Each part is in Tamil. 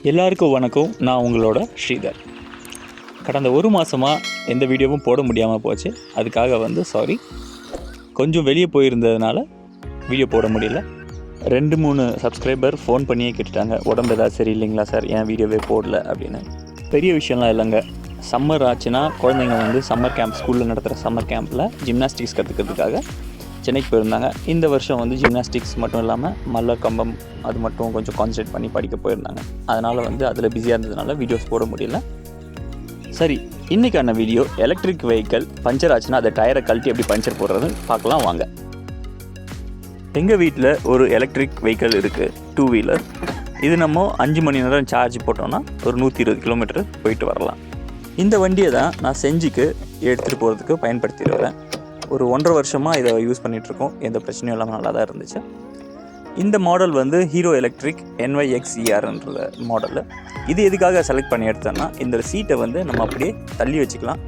எல்லாருக்கும் வணக்கம். நான் உங்களோட ஸ்ரீதர். கடந்த ஒரு மாதமாக எந்த வீடியோவும் போட முடியாமல் போச்சு. அதுக்காக சாரி. கொஞ்சம் வெளியே போயிருந்ததுனால வீடியோ போட முடியல. 2-3 சப்ஸ்கிரைபர் ஃபோன் பண்ணியே கேட்டுட்டாங்க, உடம்பு ஏதாவது சரி இல்லைங்களா சார், ஏன் வீடியோவே போடல அப்படின்னு. பெரிய விஷயம்லாம் இல்லைங்க. சம்மர் ஆச்சுன்னா குழந்தைங்க சம்மர் கேம்ப், ஸ்கூலில் நடத்துகிற சம்மர் கேம்பில் ஜிம்னாஸ்டிக்ஸ் கற்றுக்கிறதுக்காக சென்னைக்கு போயிருந்தாங்க. இந்த வருஷம் ஜிம்னாஸ்டிக்ஸ் மட்டும் இல்லாமல் மல்லர் கம்பம் அது மட்டும் கொஞ்சம் கான்சன்ட்ரேட் பண்ணி படிக்க போயிருந்தாங்க. அதனால் அதில் பிஸியாக இருந்ததுனால வீடியோஸ் போட முடியல. சரி, இன்றைக்கான வீடியோ எலக்ட்ரிக் வெஹிக்கிள் பஞ்சர் ஆச்சுன்னா அதை டயரை கழட்டி எப்படி பஞ்சர் போடுறதுன்னு பார்க்கலாம் வாங்க. எங்கள் வீட்டில் ஒரு எலக்ட்ரிக் வெஹிக்கிள் இருக்குது, 2 வீலர். இது நம்ம 5 மணி நேரம் சார்ஜ் போட்டோம்னா ஒரு 120 கிலோமீட்டர் போயிட்டு வரலாம். இந்த வண்டியை தான் நான் செஞ்சுக்கு எடுத்துகிட்டு போகிறதுக்கு பயன்படுத்திடுவேன். ஒரு 1.5 வருஷமாக இதை யூஸ் பண்ணிகிட்ருக்கோம். எந்த பிரச்சனையும் இல்லாமல் நல்லா தான் இருந்துச்சு. இந்த மாடல் ஹீரோ எலக்ட்ரிக் NYXERன்ற மாடலு. இது எதுக்காக செலக்ட் பண்ணி எடுத்தோன்னா, இந்த சீட்டை நம்ம அப்படியே தள்ளி வச்சுக்கலாம்.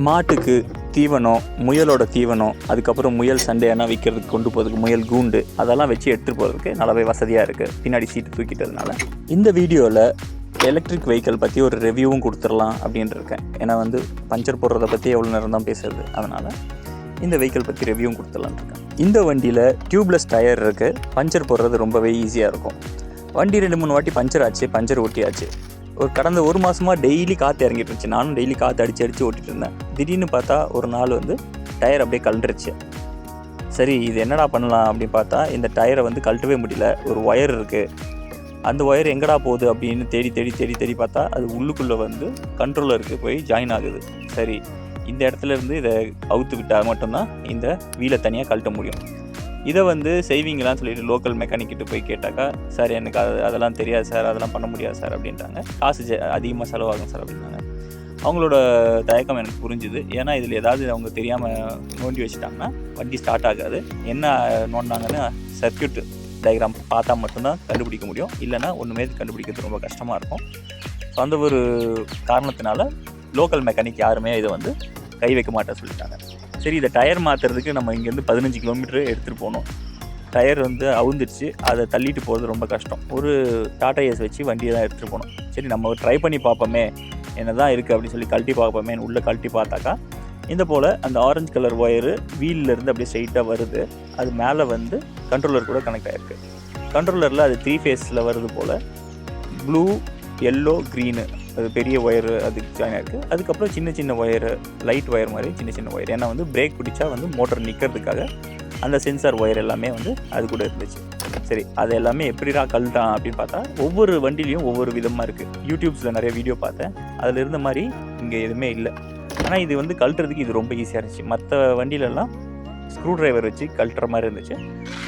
மாட்டுக்கு தீவனம், முயலோட தீவனம், அதுக்கப்புறம் முயல் சண்டையான விற்கிறதுக்கு கொண்டு போகிறதுக்கு முயல் கூண்டு அதெல்லாம் வச்சு எடுத்துகிட்டு போகிறதுக்கு நல்லாவே வசதியாக இருக்குது, பின்னாடி சீட்டு தூக்கிட்டதுனால. இந்த வீடியோவில் எலக்ட்ரிக் வெஹிக்கிள் பற்றி ஒரு ரிவ்யூவும் கொடுத்துடலாம் அப்படின்ட்டு இருக்கேன். ஏன்னா பஞ்சர் போடுறத பற்றி எவ்வளோ நேரம் தான் பேசுறது, அதனால் இந்த வெஹிக்கிள் பற்றி ரிவ்யூவும் கொடுத்துடலான்னு இருக்கேன். இந்த வண்டியில் டியூப்லெஸ் டயர் இருக்குது. பஞ்சர் போடுறது ரொம்பவே ஈஸியாக இருக்கும். வண்டி 2-3 வாட்டி பஞ்சர் ஆச்சு, பஞ்சர் ஒட்டியாச்சு. கடந்த ஒரு மாதமாக டெய்லி காற்று இறங்கிட்டு இருந்துச்சு. நானும் டெய்லி காற்று அடித்து ஓட்டிகிட்டு இருந்தேன். திடீர்னு பார்த்தா ஒரு நாள் டயர் அப்படியே கழண்டுருச்சு. சரி, இது என்னடா பண்ணலாம் அப்படின்னு பார்த்தா, இந்த டயரை கழட்டவே முடியல. ஒரு ஒயர் இருக்குது, அந்த ஒயர் எங்கடா போகுது அப்படின்னு தேடி பார்த்தா அது உள்ளுக்குள்ளே கண்ட்ரோலருக்கு போய் ஜாயின் ஆகுது. சரி, இந்த இடத்துல இருந்து இதை அவுத்து விட்டால் மட்டும்தான் இந்த வீலை தனியாக கழட்ட முடியும். இதை செய்வீங்களான்னு சொல்லிட்டு லோக்கல் மெக்கானிக்கிட்ட போய் கேட்டாக்கா, சார் எனக்கு அதெல்லாம் தெரியாது சார், அதெல்லாம் பண்ண முடியாது சார் அப்படின்ட்டாங்க. காசு அதிகமாக செலவாகும் சார் அப்படின்னாங்க. அவங்களோட தயக்கம் எனக்கு புரிஞ்சுது. ஏன்னா இதில் ஏதாவது அவங்க தெரியாமல் நோண்டி வச்சுட்டாங்கன்னா வண்டி ஸ்டார்ட் ஆகாது. என்ன நோண்டினாங்கன்னு சர்க்யூட் டயக்ராம் பார்த்தா மட்டும்தான் கண்டுபிடிக்க முடியும். இல்லைனா ஒன்றுமே கண்டுபிடிக்கிறது ரொம்ப கஷ்டமாக இருக்கும். ஸோ அந்த ஒரு காரணத்தினால லோக்கல் மெக்கானிக் யாருமே இதை கை வைக்க மாட்டேன் சொல்லிட்டாங்க. சரி, இதை டயர் மாற்றுறதுக்கு நம்ம இங்கேருந்து 15 கிலோமீட்டர் எடுத்துகிட்டு போகணும். டயர் அவுந்துடுச்சு, அதை தள்ளிட்டு போகிறது ரொம்ப கஷ்டம். ஒரு டாடா ஏஸ் வச்சு வண்டியை தான் எடுத்துகிட்டு போகணும். சரி, நம்ம ட்ரை பண்ணி பார்ப்போமே, என்ன தான் இருக்குது அப்படின்னு சொல்லி கழட்டி பார்ப்போமே. உள்ளே கழட்டி பார்த்தாக்கா இந்த போல் அந்த ஆரஞ்சு கலர் ஒயரு வீலிலேருந்து அப்படியே ஸ்ட்ரைட்டாக வருது. அது மேலே கண்ட்ரோலர் கூட கனெக்ட் ஆகிருக்கு. கண்ட்ரோலரில் அது 3 ஃபேஸில் வருது போல். ப்ளூ, எல்லோ, க்ரீனு அது பெரிய ஒயரு அதுக்கு ஜாயின் ஆகிருக்கு. அதுக்கப்புறம் சின்ன ஒயரு, லைட் ஒயர் மாதிரி சின்ன ஒயர். ஏன்னா பிரேக் பிடிச்சா மோட்டர் நிற்கிறதுக்காக அந்த சென்சார் ஒயர் எல்லாமே அது கூட இருந்துச்சு. சரி, அது எல்லாமே எப்படிடா கழட்டான் அப்படின்னு பார்த்தா, ஒவ்வொரு வண்டிலையும் ஒவ்வொரு விதமாக இருக்குது. யூடியூப்ஸில் நிறைய வீடியோ பார்த்தேன், அதில் இருந்த மாதிரி இங்கே எதுவுமே இல்லை. ஆனால் இது கழட்டுறதுக்கு இது ரொம்ப ஈஸியாக இருந்துச்சு. மற்ற வண்டியிலலாம் ஸ்க்ரூ ட்ரைவர் வச்சு கழட்டுற மாதிரி இருந்துச்சு.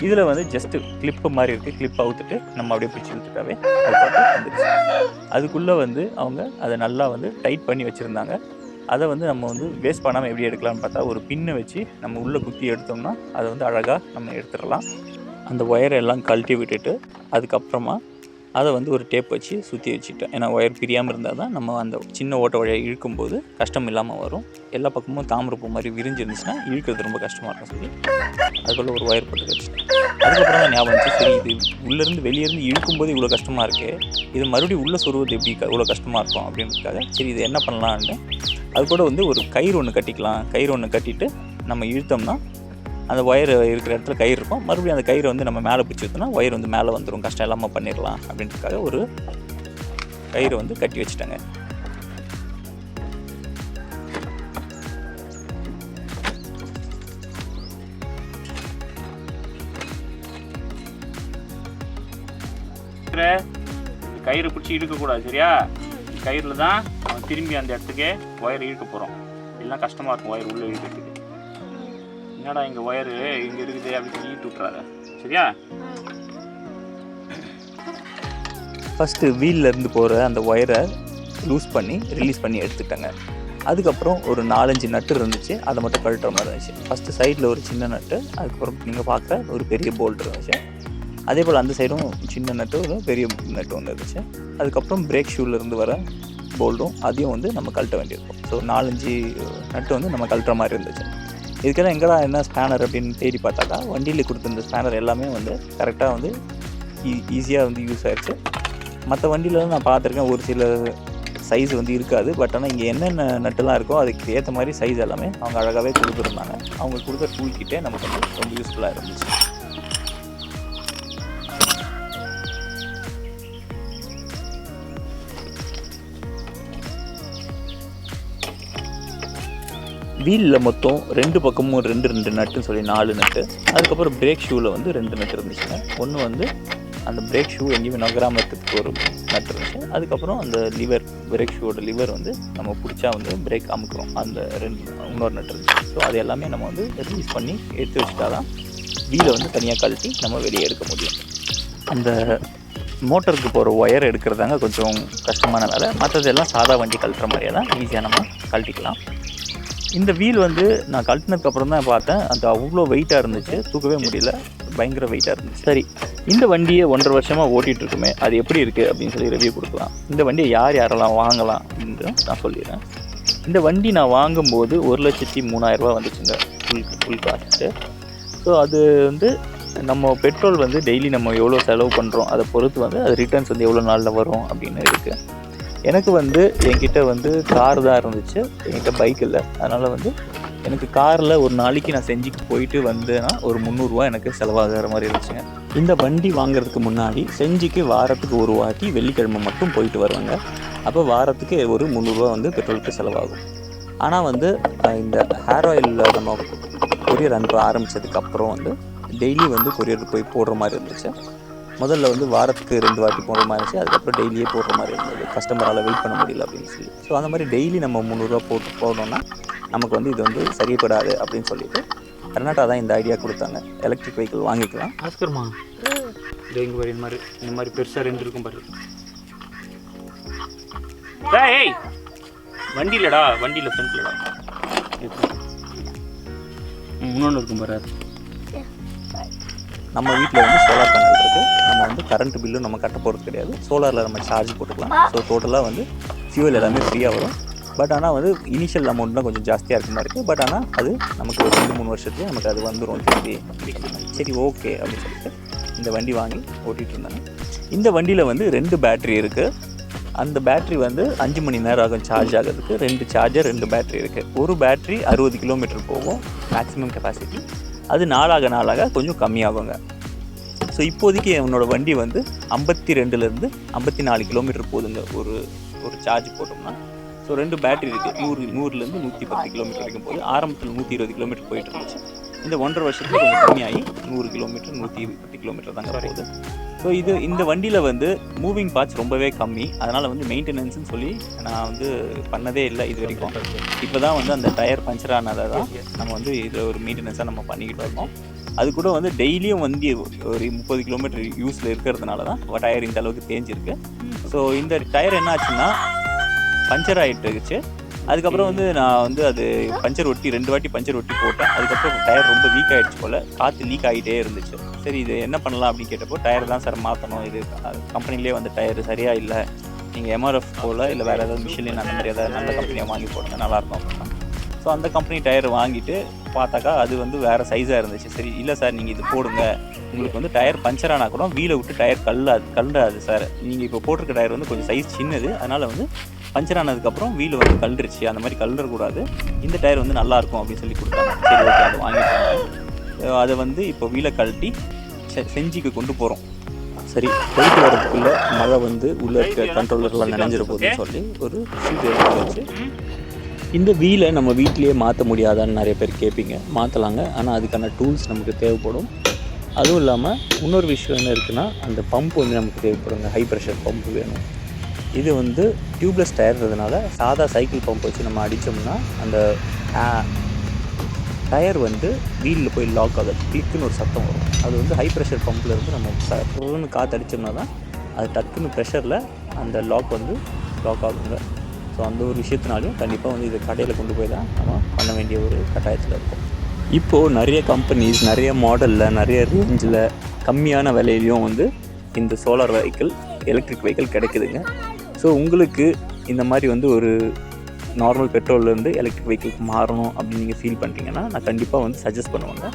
இதில் ஜஸ்ட்டு கிளிப்பு மாதிரி இருக்குது. கிளிப் அவுத்துட்டு நம்ம அப்படியே பிடிச்சி இழுத்துட்டாவே அது வந்துடுச்சு. அதுக்குள்ளே அவங்க அதை நல்லா டைட் பண்ணி வச்சுருந்தாங்க. அதை நம்ம வேஸ்ட் பண்ணாமல் எப்படி எடுக்கலாம்னு பார்த்தா, ஒரு பின்னை வச்சு நம்ம உள்ளே குத்தி எடுத்தோம்னா அதை அழகாக நம்ம எடுத்துடலாம். அந்த ஒயரை எல்லாம் கழட்டி விட்டுட்டு அதுக்கப்புறமா அதை ஒரு டேப் வச்சு சுற்றி வச்சுட்டேன். ஏன்னா ஒயர் பிரியாமல் இருந்தால் தான் நம்ம அந்த சின்ன ஓட்ட வழியை இழுக்கும்போது கஷ்டம் இல்லாமல் வரும். எல்லா பக்கமும் தாமிரப்பூ மாதிரி விரிஞ்சிருந்துச்சுன்னா இழுக்கிறது ரொம்ப கஷ்டமாக இருக்கும் சொல்லி அதுக்குள்ளே ஒரு ஒயர் போட்டு வச்சுட்டேன். அதுக்கப்புறம் தான் ஞாபகம் வந்துச்சு, சரி இது உள்ளேருந்து வெளியேருந்து இழுக்கும்போது இவ்வளோ கஷ்டமாக இருக்குது, இது மறுபடியும் உள்ளே சொருவது எப்படி இவ்வளோ கஷ்டமாக இருக்கும் அப்படின்றதுக்காக சரி இது என்ன பண்ணலான்னு அது கூட ஒரு கயிறு ஒன்று கட்டிக்கலாம். கயிறு ஒன்று கட்டிட்டு நம்ம இழுத்தோம்னா அந்த ஒயர் இருக்கிற இடத்துல கயிறு இருக்கும். மறுபடியும் அந்த கயிறை நம்ம மேலே பிடிச்சி ஊற்றினா ஒயர் மேலே வந்துடும். கஷ்டம் இல்லாமல் பண்ணிடலாம் அப்படின்றதுக்காக ஒரு கயிறு கட்டி வச்சுட்டாங்க. கயிறு பிடிச்சி இழுக்கக்கூடாது, சரியா? கயிறில் தான் திரும்பி அந்த இடத்துக்கே ஒயர் இழுக்க போகிறோம். இல்லைன்னா கஷ்டமாக இருக்கும் ஒயர் உள்ளே இழுக்கிறதுக்கு. என்னடா இங்கே ஒயரு இங்கே இருக்குது அப்படின்னு சொல்லி விட்டுறாத, சரியா? ஃபஸ்ட்டு வீல்லேருந்து போகிற அந்த ஒயரை லூஸ் பண்ணி ரிலீஸ் பண்ணி எடுத்துட்டாங்க. அதுக்கப்புறம் ஒரு 4-5 நட்டு இருந்துச்சு, அதை மட்டும் கழட்டுற மாதிரி இருந்துச்சு. ஃபஸ்ட்டு சைடில் ஒரு சின்ன நட்டு, அதுக்கப்புறம் நீங்கள் பார்க்குற ஒரு பெரிய போல்ட் இருந்துச்சு. அதே போல் அந்த சைடும் சின்ன நட்டு, ஒரு பெரிய நட்டு ஒன்று இருந்துச்சு. அதுக்கப்புறம் பிரேக் ஷூலேருந்து வர போல்டும் அதையும் நம்ம கழட்ட வேண்டியிருக்கும். ஸோ 4-5 நட்டு நம்ம கழட்டுற மாதிரி இருந்துச்சு. இதுக்கெல்லாம் எங்கடா என்ன ஸ்பேனர் அப்படின்னு தேடி பார்த்தாக்கா, வண்டியில் கொடுத்துருந்த ஸ்பேனர் எல்லாமே கரெக்டாக ஈஸியாக யூஸ் ஆகிடுச்சு. மற்ற வண்டியிலலாம் நான் பார்த்துருக்கேன் ஒரு சில சைஸ் வந்து இருக்காது. பட் ஆனால் இங்கே என்னென்ன நட்டுலாம் இருக்கோ அதுக்கு ஏற்ற மாதிரி சைஸ் எல்லாமே அவங்க அழகாகவே கொடுத்துருந்தாங்க. அவங்க கொடுத்த டூல் கிட்டே நமக்கு வந்து ரொம்ப யூஸ்ஃபுல்லாக இருந்துச்சு. வீலில் மொத்தம் 2 பக்கமும் 2 நட்டுன்னு சொல்லி 4 நட்டு. அதுக்கப்புறம் பிரேக் ஷூவில் வந்து 2 நட்டு இருந்துச்சுங்க. ஒன்று வந்து அந்த பிரேக் ஷூ எங்கேயுமே நகராமத்துக்கு ஒரு நட்டு இருந்துச்சு. அதுக்கப்புறம் அந்த லிவர், பிரேக் ஷூவோட லிவர் வந்து நம்ம பிடிச்சா வந்து பிரேக் அமுக்குறோம், அந்த இன்னொரு நட்டு இருந்துச்சு. ஸோ அது எல்லாமே நம்ம வந்து ரிலீஸ் பண்ணி எடுத்து வச்சுட்டா தான் வீலை வந்து தனியாக கழட்டி நம்ம வெளியே எடுக்க முடியும். அந்த மோட்டருக்கு போகிற ஒயர் எடுக்கிறதாங்க கொஞ்சம் கஷ்டமான வேலை. மற்றதெல்லாம் சாதா வண்டி கழட்டுற மாதிரியே தான் ஈஸியாக நம்ம கழட்டிக்கலாம். இந்த வீல் வந்து நான் கழட்டினதுக்கப்புறம் தான் பார்த்தேன், அது அவ்வளோ வெயிட்டாக இருந்துச்சு, தூக்கவே முடியல, பயங்கர வெயிட்டாக இருந்துச்சு. சரி, இந்த வண்டியை 1.5 வருஷமாக ஓட்டிகிட்டு இருக்குமே, அது எப்படி இருக்குது அப்படின்னு சொல்லி ரிவ்யூ கொடுக்கலாம். இந்த வண்டியை யாரெல்லாம் வாங்கலாம் அப்படின்னு நான் சொல்லிடுறேன். இந்த வண்டி நான் வாங்கும்போது 1,03,000 வந்துச்சுங்க ஃபுல் காஸ்ட்டு. ஸோ அது வந்து நம்ம பெட்ரோல் வந்து டெய்லி நம்ம எவ்வளோ செலவு பண்ணுறோம் அதை பொறுத்து வந்து அது ரிட்டர்ன்ஸ் வந்து எவ்வளோ நாளில் வரும் அப்படின்னு இருக்குது. எனக்கு வந்து என்கிட்ட வந்து கார் தான் இருந்துச்சு, என்கிட்ட பைக் இல்லை. அதனால் வந்து எனக்கு காரில் ஒரு நாளைக்கு நான் செஞ்சுக்கு போயிட்டு வந்தேன்னா ஒரு 300 ரூபா எனக்கு செலவாகிற மாதிரி இருந்துச்சுங்க. இந்த வண்டி வாங்குறதுக்கு முன்னாடி செஞ்சுக்கு வாரத்துக்கு ஒரு வாட்டி வெள்ளிக்கிழமை மட்டும் போயிட்டு வருவாங்க. அப்போ வாரத்துக்கு ஒரு 300 ரூபா வந்து பெட்ரோலுக்கு செலவாகும். ஆனால் வந்து இந்த ஹேர் ஆயில் நம்ம கொரியர் அனுப்ப ஆரம்பித்ததுக்கப்புறம் வந்து டெய்லி வந்து கொரியர் போய் போடுற மாதிரி இருந்துச்சு. முதல்ல வந்து வாரத்துக்கு 2 வாட்டி போடுற மாதிரி இருந்துச்சு. அதுக்கப்புறம் டெய்லியே போடுற மாதிரி இருந்தது, கஸ்டமரால் வெயிட் பண்ண முடியல அப்படின்னு சொல்லி. ஸோ அந்த மாதிரி டெய்லி நம்ம 300 ரூபா போட்டு போடணும்னா நமக்கு வந்து இது வந்து சரிப்படாது அப்படின்னு சொல்லிட்டு கர்நாடகா தான் இந்த ஐடியா கொடுத்தாங்க. எலக்ட்ரிக் வெஹிக்கிள் வாங்கிக்கலாம். ஆஸ்கர்மா இங்கே பாரு, இந்த மாதிரி பெருசாக 2 இருக்கும் பாரு. ஏய் வண்டி இல்லைடா, வண்டியில் ஃப்ரண்ட்லடா இன்னொன்று இருக்கும் பாரு. நம்ம வீட்டில் வந்து சோலார் பேனல் இருக்குது. நம்ம வந்து கரண்ட் பில்லும் நம்ம கட்ட போகிறது கிடையாது. சோலாரில் நம்ம சார்ஜ் போட்டுக்கலாம். ஸோ டோட்டலாக வந்து ஃபியூவல் எல்லாமே ஃப்ரீயாக வரும். பட் ஆனால் வந்து இனிஷியல் அமௌண்ட்லாம் கொஞ்சம் ஜாஸ்தியாக இருக்க மாதிரி இருக்குது. பட் ஆனால் அது நமக்கு ஒரு 2-3 வருஷத்துலேயே நமக்கு அது வந்துடும் திருப்பி. சரி ஓகே அப்படின்னு சொல்லிட்டு இந்த வண்டி வாங்கி ஓட்டிகிட்டு இருந்தாங்க. இந்த வண்டியில் வந்து 2 பேட்ரி இருக்குது. அந்த பேட்ரி வந்து 5 மணி நேரம் ஆகும் சார்ஜ் ஆகிறதுக்கு. 2 சார்ஜர், 2 பேட்ரி இருக்குது. ஒரு பேட்ரி 60 கிலோமீட்டர் போகும் மேக்ஸிமம் கெப்பாசிட்டி. அது நாளாக கொஞ்சம் கம்மியாகுங்க. ஸோ இப்போதைக்கு என்னோடய வண்டி வந்து 52லேருந்து 54 கிலோமீட்டர் போகுதுங்க ஒரு சார்ஜ் போட்டோம்னா. ஸோ 2 பேட்ரி இருக்குது. 100லேருந்து 110 கிலோமீட்டர் வரைக்கும் போகுது. ஆரம்பத்தில் 120 கிலோமீட்டர் போயிட்டு இருந்துச்சு. இந்த 1.5 வருஷத்தில் கொஞ்சம் கம்மியாகி 100 கிலோமீட்டர் 110 கிலோமீட்டர் தாங்க போகுது. ஸோ இந்த வண்டியில் வந்து மூவிங் பார்ட்ஸ் ரொம்பவே கம்மி. அதனால் வந்து மெயின்டெனன்ஸ்னு சொல்லி நான் வந்து பண்ணதே இல்லை இது வரைக்கும். இப்போ தான் வந்து அந்த டயர் பஞ்சர் ஆனதை தான் நம்ம வந்து இதில் ஒரு மெயின்டெனன்ஸாக நம்ம பண்ணிக்கிட்டு இருக்கோம். அது கூட வந்து டெய்லியும் வந்து ஒரு 30 கிலோமீட்டர் யூஸில் இருக்கிறதுனால தான் டயர் இந்த அளவுக்கு தேஞ்சிருக்கு. ஸோ இந்த டயர் என்ன ஆச்சுன்னா பஞ்சர் ஆகிட்டுருச்சு. அதுக்கப்புறம் வந்து நான் வந்து அது பஞ்சர் ஒட்டி 2 வாட்டி பஞ்சர் ஒட்டி போட்டேன். அதுக்கப்புறம் டயர் ரொம்ப வீக் ஆகிடுச்சு போல், காற்று லீக் ஆகிட்டே இருந்துச்சு. சரி இது என்ன பண்ணலாம் அப்படின்னு கேட்டப்போ, டயர் தான் சார் மாற்றணும், இது கம்பெனிலே வந்து டயர் சரியாக இல்லை, நீங்கள் MRF போல் இல்லை வேறு ஏதாவது மிஷின் அந்த மாதிரி ஏதாவது நல்ல கம்பெனியாக வாங்கி போடுங்க நல்லாயிருக்கும் அப்படின்னா. ஸோ அந்த கம்பெனி டயர் வாங்கிட்டு பார்த்தாக்கா அது வந்து வேறு சைஸாக இருந்துச்சு. சரி இல்லை சார் நீங்கள் இது போடுங்க, உங்களுக்கு வந்து டயர் பஞ்சர் ஆனால் கூட வீலை விட்டு டயர் கல்லாது சார், நீங்கள் இப்போ போட்டிருக்க டயர் வந்து கொஞ்சம் சைஸ் சின்னது, அதனால் வந்து பஞ்சர் ஆனதுக்கப்புறம் வீல் வந்து கழுந்துருச்சு, அந்த மாதிரி கழுறக்கூடாது, இந்த டயர் வந்து நல்லாயிருக்கும் அப்படின்னு சொல்லி கொடுத்தாங்க. சரி ஓகே அதை வாங்கிட்டாங்க. அதை வந்து இப்போ வீலை கழட்டி செஞ்சிக்கு கொண்டு போகிறோம். சரி போயிட்டு வரதுக்குள்ளே மழை வந்து உள்ளே இருக்க கண்ட்ரோலர்லாம் நினைஞ்சிட போகுதுன்னு சொல்லி ஒரு ஷீட் எடுத்து வச்சு இந்த வீலை நம்ம வீட்டிலேயே மாற்ற முடியாதான்னு நிறைய பேர் கேட்பீங்க. மாற்றலாங்க, ஆனால் அதுக்கான டூல்ஸ் நமக்கு தேவைப்படும். அதுவும் இல்லாமல் இன்னொரு விஷயம் என்ன இருக்குன்னா, அந்த பம்ப் வந்து நமக்கு தேவைப்படுங்க, ஹை ப்ரெஷர் பம்ப் வேணும். இது வந்து டியூப்லெஸ் டயர்ன்றதுனால சாதா சைக்கிள் பம்ப் வச்சு நம்ம அடித்தோம்னா அந்த டயர் வந்து வீலில் போய் லாக் ஆகுது, கிளிக்குன்னு ஒரு சத்தம் வரும். அது வந்து ஹை ப்ரெஷர் பம்பில் இருந்து நம்ம காற்று அடித்தோம்னா தான் அது டக்குன்னு ப்ரெஷரில் அந்த லாக் ஆகுங்க. ஸோ அந்த ஒரு விஷயத்தினாலையும் கண்டிப்பாக வந்து இதை கடையில் கொண்டு போய் தான் நம்ம பண்ண வேண்டிய ஒரு கட்டாயத்தில் இருக்கும். இப்போது நிறைய கம்பெனிஸ் நிறைய மாடலில் நிறைய ரேஞ்சில் கம்மியான விலையிலையும் வந்து இந்த சோலார் வெஹிக்கிள், எலக்ட்ரிக் வெஹிக்கிள் கிடைக்குதுங்க. ஸோ உங்களுக்கு இந்த மாதிரி வந்து ஒரு நார்மல் பெட்ரோல்லேருந்து எலக்ட்ரிக் வெஹிக்கிளுக்கு மாறணும் அப்படின்னு நீங்கள் ஃபீல் பண்ணுறீங்கன்னா நான் கண்டிப்பாக வந்து சஜஸ்ட் பண்ணுவேங்க.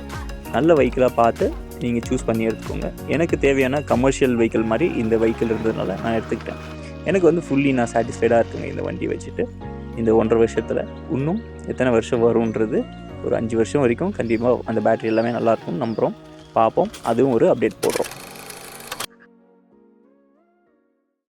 நல்ல வெஹிக்கிளாக பார்த்து நீங்கள் சூஸ் பண்ணி எடுத்துக்கோங்க. எனக்கு தேவையான கமர்ஷியல் வெஹிக்கிள் மாதிரி இந்த வெஹிக்கிள் இருந்ததுனால நான் எடுத்துக்கிட்டேன். எனக்கு வந்து ஃபுல்லி நான் சாட்டிஸ்ஃபைடாக இருக்குங்க இந்த வண்டி வச்சுட்டு. இந்த 1.5 வருஷத்தில் இன்னும் எத்தனை வருஷம் வரும்ன்றது ஒரு 5 வருஷம் வரைக்கும் கண்டிப்பாக அந்த பேட்ரி எல்லாமே நல்லாயிருக்கும்னு நம்புகிறோம். பார்ப்போம், அதுவும் ஒரு அப்டேட் போடுறோம்.